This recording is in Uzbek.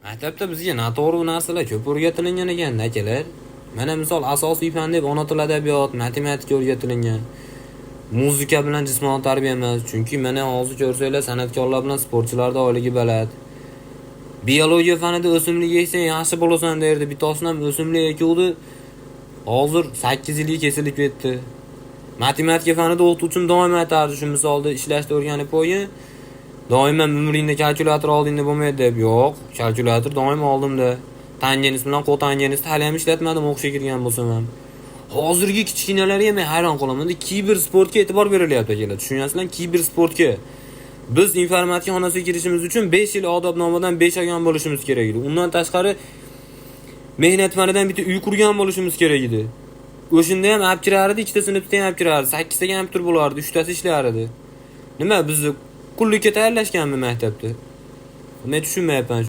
Maktabda bizga noto'g'ri narsalar ko'p o'rgatilingan ekan, akalar. Mana misol asosiy fan deb ona tili adabiyot, matematika o'rgatilingan. Muzika bilan jismoniy tarbiya emas, chunki mana hozir ko'rsanglar san'atkorlar bilan sportchilarda oyligi baland. Biologiya fanida o'simlik yeysang yaxshi bo'lasan derdi. Bittasidan ham o'simlik ekuvdi. Hozir 8 yilga kesilib ketdi. Matematika fanida o'qituvchim doim aytardi, shu misolda ishlashni o'rganib qo'ying. Doim umringda kalkulyator oldingda bo'lmaydi deb. Yo'q, kalkulyator doim oldimda. Tangens bilan kotangens hali ham ishlatmadim o'qishga kirgan bo'lsam ham. Hozirgi kichkinalarga men hayron qolaman. Kiber sportga e'tibor berilyapti akalar. Tushunyapsizlar, kiber sportga. Biz informatika xonasiga kirishimiz uchun 5 yil odobnomadan 5 olgan bo'lishimiz kerak edi. Undan tashqari mehnat fanidan bitta uy qurgan bo'lishimiz kerak edi. O'shunda ham olib kirardi, ikkita sinfda ham olib kirardi, 8 ta kompyuter bo'lardi, 3 tasi ishlar edi. Nima bizni qullikka tayyorlashganmi maktabda? Men tushunmayapman.